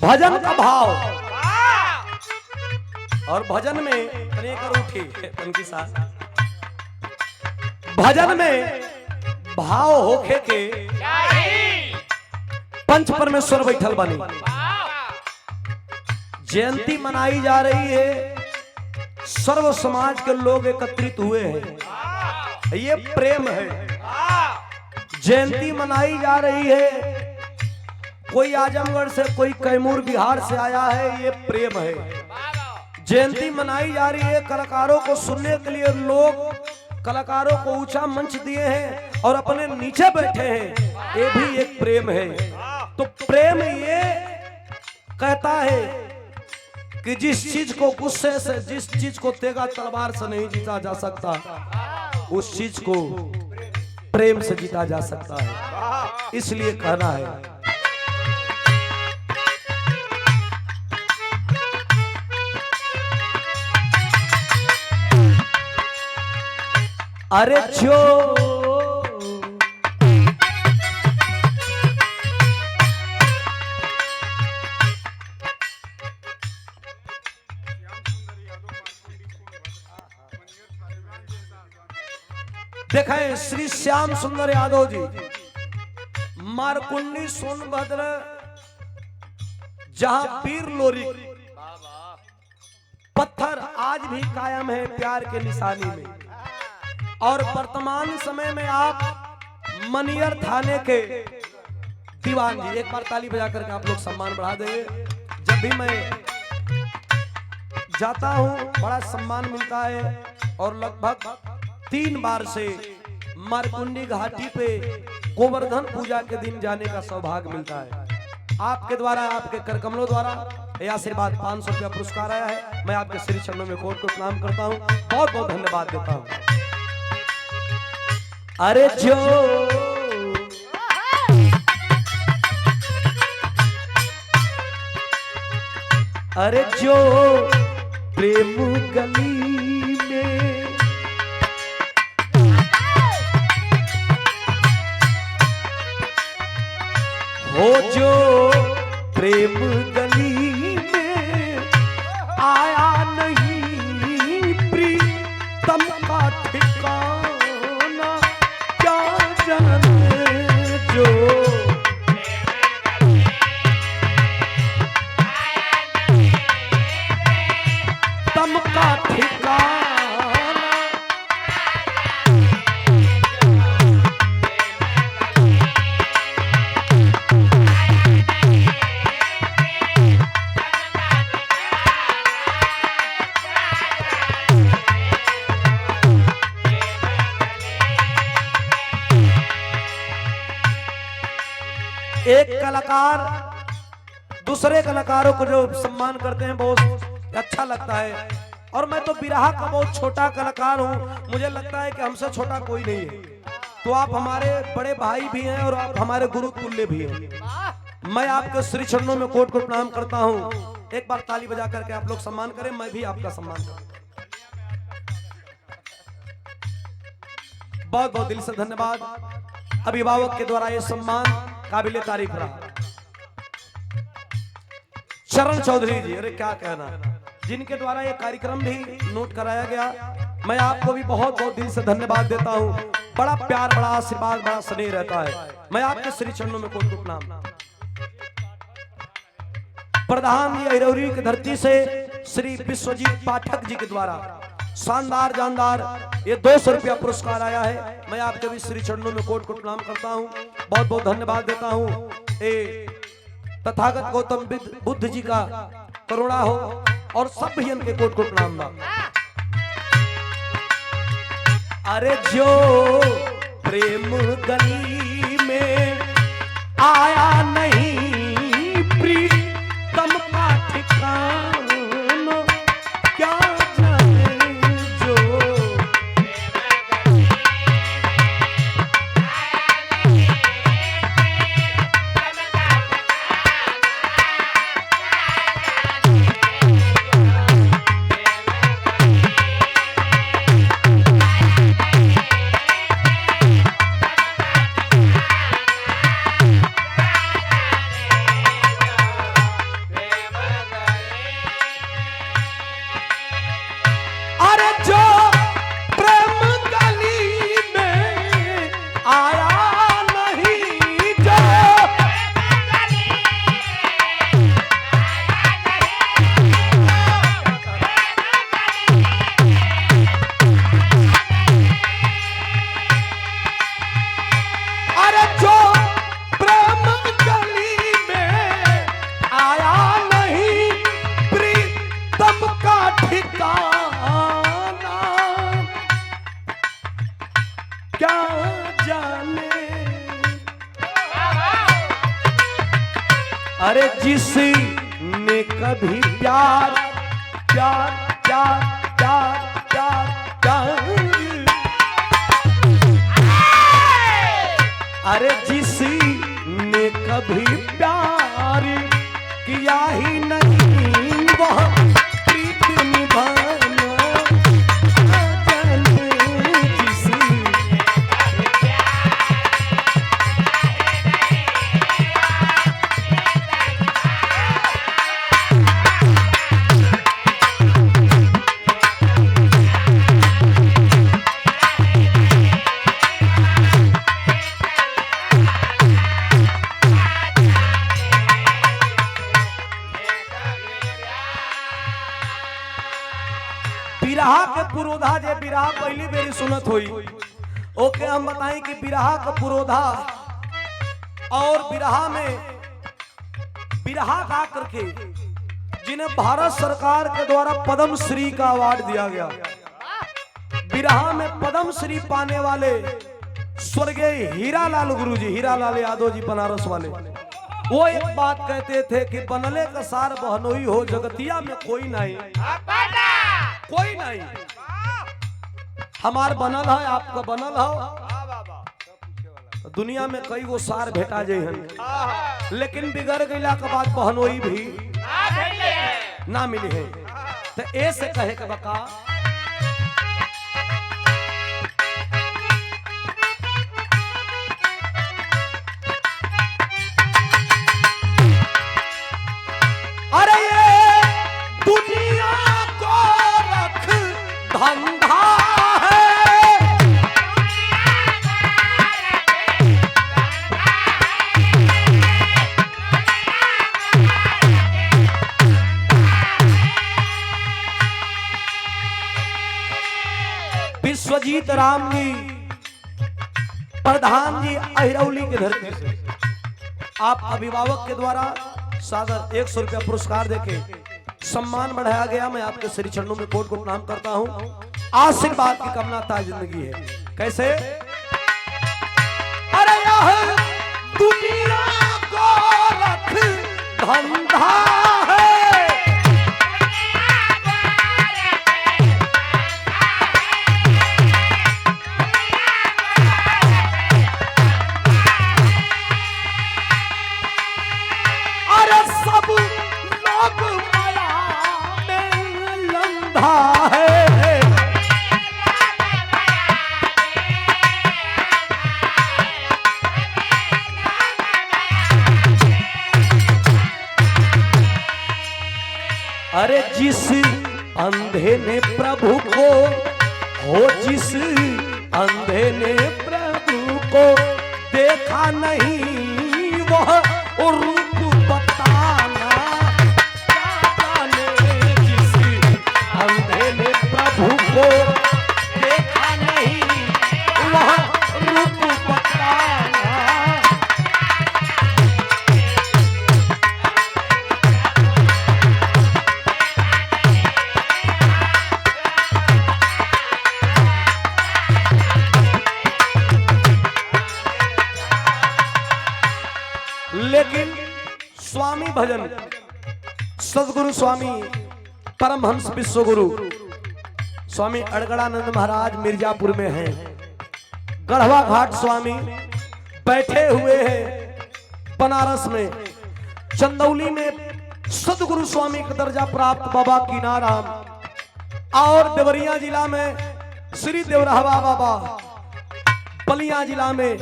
भजन का भाव और भजन में कर उठी उनकी साथ भजन में भाव होखे के पंच परमेश्वर बैठल बनी। जयंती मनाई जा रही है, सर्व समाज के लोग एकत्रित हुए हैं, ये प्रेम है। जयंती मनाई जा रही है, कोई आजमगढ़ से कोई कैमूर बिहार से आया है, ये प्रेम है। जयंती मनाई जा रही है, कलाकारों को सुनने के लिए लोग कलाकारों को ऊंचा मंच दिए हैं और अपने नीचे बैठे हैं, ये भी एक प्रेम है। तो प्रेम ये कहता है कि जिस चीज को गुस्से से, जिस चीज को तेगा तलवार से नहीं जीता जा सकता, उस चीज को प्रेम से जीता जा सकता है। इसलिए कहना है अरे जो देखें श्री श्याम सुंदर यादव जी, मारकुंडी सोनभद्र, जहां पीर लोरी पत्थर आज भी कायम है प्यार के निशानी में। और वर्तमान समय में आप मनियर थाने के दीवान जी, एक बार ताली बजा करके आप लोग सम्मान बढ़ा देंगे। जब भी मैं जाता हूं बड़ा सम्मान मिलता है और लगभग 3 बार से मारकुंडी घाटी पे गोवर्धन पूजा के दिन जाने का सौभाग्य मिलता है। आपके द्वारा, आपके करकमलों द्वारा यह आशीर्वाद 500 रुपया पुरस्कार आया है। मैं आपके श्री चरणों में कोट कोट प्रणाम करता हूं, बहुत बहुत धन्यवाद देता हूं। अरे जो अरे जो प्रेम गली में हो, जो प्रेम गली में आया नहीं प्रीतम का ठिकाना, क्या जाने जो तम का ठिकाना। एक कलाकार दूसरे कलाकारों को जो सम्मान करते हैं बहुत अच्छा लगता है। और मैं तो बिरहा का बहुत छोटा कलाकार हूं, मुझे लगता है कि हमसे छोटा कोई नहीं है। तो आप हमारे बड़े भाई भी हैं और आप हमारे गुरु तुल्य भी हैं। मैं आपके श्री चरणों में कोट कोट प्रणाम करता हूं। एक बार ताली बजा करके आप लोग सम्मान करें, मैं भी आपका सम्मान करूं। बहुत बहुत दिल से धन्यवाद। अभिभावक के द्वारा ये सम्मान काबिले तारीफ रहा। चरण चौधरी जी, अरे क्या कहना, जिनके द्वारा ये कार्यक्रम भी नोट कराया गया, मैं आपको भी बहुत बहुत दिल से धन्यवाद देता हूं। बड़ा प्यार, बड़ा आशीर्वाद, बड़ा स्नेह रहता है। मैं आपके श्री चरणों में कोट कोट प्रणाम। प्रधान ये अरौरी की धरती से श्री विश्वजीत पाठक जी के द्वारा शानदार जानदार ये 200 रुपया पुरस्कार आया है। मैं आपके भी श्री चरणों में कोट कोट प्रणाम करता हूं, बहुत बहुत धन्यवाद देता हूं। ए तथागत गौतम बुद्ध जी का करुणा हो और सब भैया के कोट कोट प्रणाम। अरे जो प्रेम गली में आया नहीं प्रीतम का ठिकाना, क्या जाने जो जिसने कभी प्यार प्यार प्यार प्यार प्यार प्यार, अरे जिसने कभी प्यार किया ही नहीं वह प्रीत निभाना जाने। बिरहा के पुरोधा जे बिरहा पहली बेरी सुनत हुई ओके हम बताएं कि बिरहा का पुरोधा और बिरहा में बिरहा गा करके जिन्हें भारत सरकार के द्वारा पद्म श्री का अवार्ड दिया गया, बिरहा में पद्म श्री पाने वाले स्वर्गीय हीरालाल गुरुजी, हीरालाल यादव जी बनारस वाले, वो एक बात कहते थे कि बनले का सार बहनोई हो जगतिया में कोई नहीं, कोई नहीं। हमार बनल है, आपका बनल है, दुनिया में कई वो सार भेटा जाए हैं, लेकिन बिगड़ गईला के बाद बहनोई भी ना मिली है। तो ऐसे कहे के बका अरे ये दुनिया को रख धंधा है, विश्वजीत राम जी प्रधान जी अहिरौली के धरती से आप अभिभावक के द्वारा सादर 100 रुपया पुरस्कार देके सम्मान बढ़ाया गया। मैं आपके श्री चरणों में कोट को प्रणाम करता हूं। आशीर्वाद की कामना ता जिंदगी है। कैसे अरे यह दुनिया को रख धंधा है, अरे सब लोग माया में लंधा है, अरे जिस अंधे ने प्रभु को हो, जिस अंधे ने प्रभु को देखा नहीं वह रूप बताना जाने, जिस अंधे ने प्रभु को देखा नहीं वह रूप बताना। लेकिन स्वामी भजन सदगुरु स्वामी परमहंस विश्वगुरु स्वामी अड़गड़ानंद महाराज मिर्जापुर में हैं, गढ़वा घाट स्वामी बैठे हुए हैं बनारस में, चंदौली में सदगुरु स्वामी का दर्जा प्राप्त बाबा कीनाराम, और देवरिया जिला में श्री देवरहवा बाबा, बलिया जिला में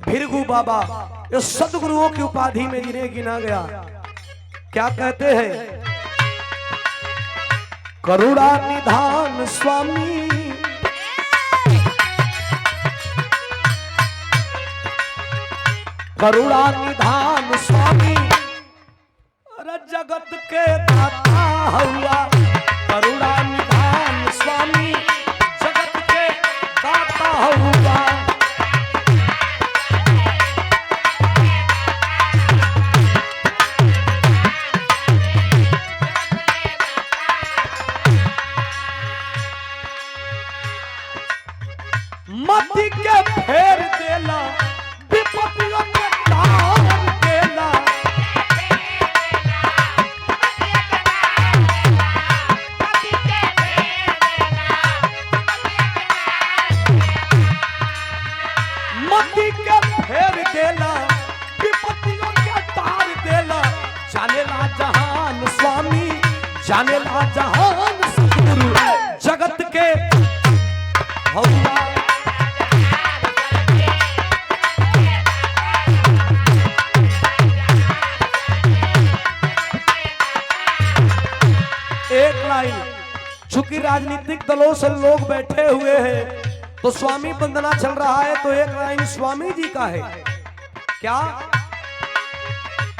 भिरगु बाबा, ये सदगुरुओं की उपाधि में जिन्हें गिना गया। क्या कहते हैं करुणा निधान स्वामी, करुणा निधान स्वामी, अरे जगत के दाता हुआ करुणा निधान स्वामी, जगत के दाता हुआ। मति के फेर देला विपत्तियों के तार देला, जाने ला जहान सतगुरु जगत के हौवा। एक लाइन, चूंकि राजनीतिक दलों से लोग बैठे हुए हैं तो स्वामी वंदना चल रहा है, तो एक लाइन स्वामी जी का है, क्या?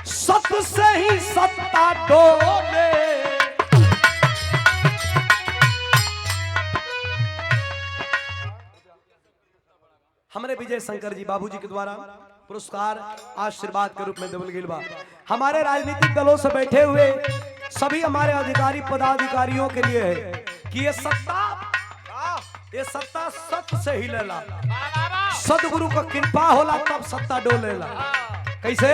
सत से ही सत्ता डोले, हमारे विजय शंकर जी बाबूजी के द्वारा पुरस्कार आशीर्वाद के रूप में देवल गेल बा। हमारे राजनीतिक दलों से बैठे हुए सभी हमारे अधिकारी पदाधिकारियों के लिए है कि ये सत्ता सत से ही लेला, सदगुरु का कृपा होला तब सत्ता डोलेला। कैसे?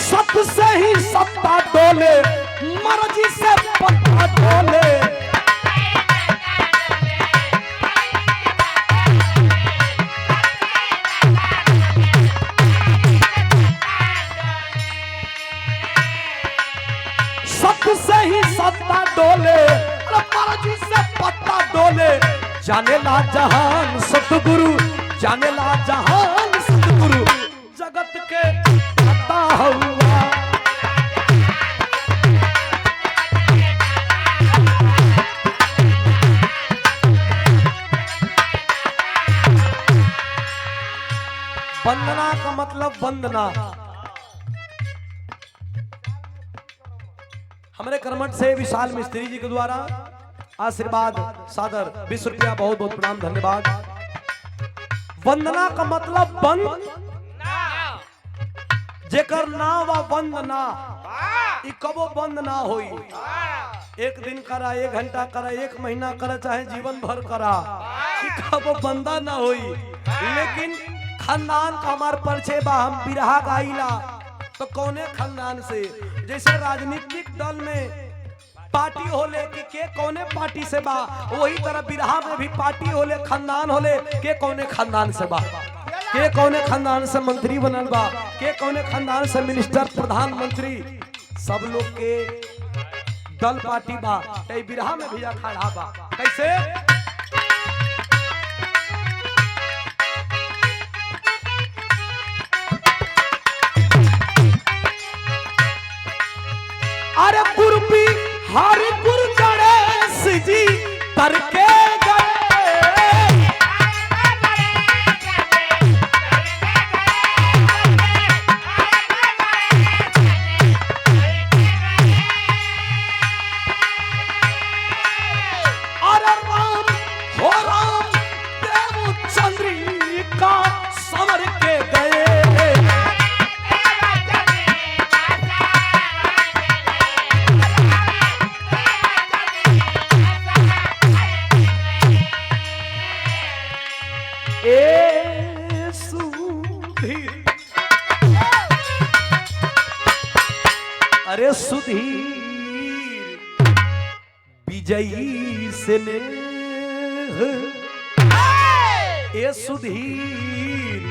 सत से ही सत्ता डोले, मर्जी से पत्ता डोले। सत से ही सत्ता डोले, मर्जी से पत्ता डोले। जाने ला जहान सतगुरु, जाने ला जहान सतगुरु जगत के पता हुआ। वंदना का मतलब वंदना। हमारे कर्मठ से विशाल मिस्त्री जी के द्वारा आशीर्वाद सादर 20 रुपया, बहुत बहुत प्रणाम, धन्यवाद। वंदना का मतलब बंद जेकर ना व वंदना, ई कबो बंद ना होई। एक दिन करा, 1 घंटा करा, 1 महीना करा, चाहे जीवन भर करा, ई कबो बंदा ना होई। लेकिन खानदान का हमार परिचय बा, हम बिरहा गाइला तो कौने खानदान से, जैसे राजनीतिक दल में पार्टी होले कि के कौने पार्टी से बा, वही तरह बिरहा में भी पार्टी होले, खानदान होले के कौने खानदान से बा, के कौने खानदान से मंत्री बनल बा, के कौने खानदान से मिनिस्टर प्रधानमंत्री, सब लोग के दल पार्टी बा। कई बिरहा में भी अखाड़ा बा। कैसे? अरे गुरपी हर गुरु गणेश जी करके गए, अरे राम हो राम देव चंद्रिका समर के गए। अरे सुधीर विजयी से नेह, ए सुधीर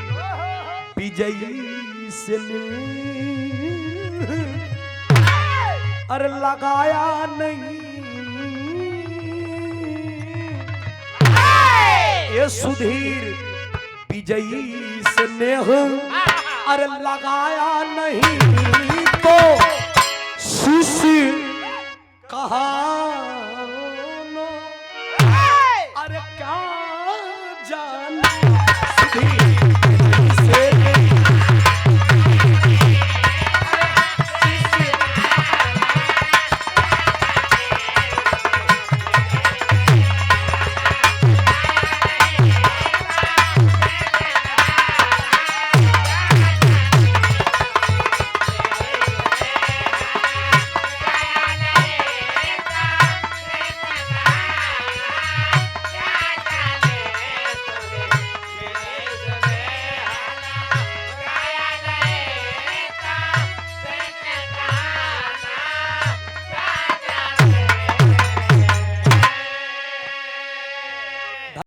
विजयी से नेह, अरे लगाया नहीं, ए सुधीर विजयी से नेह, अरे लगाया नहीं तो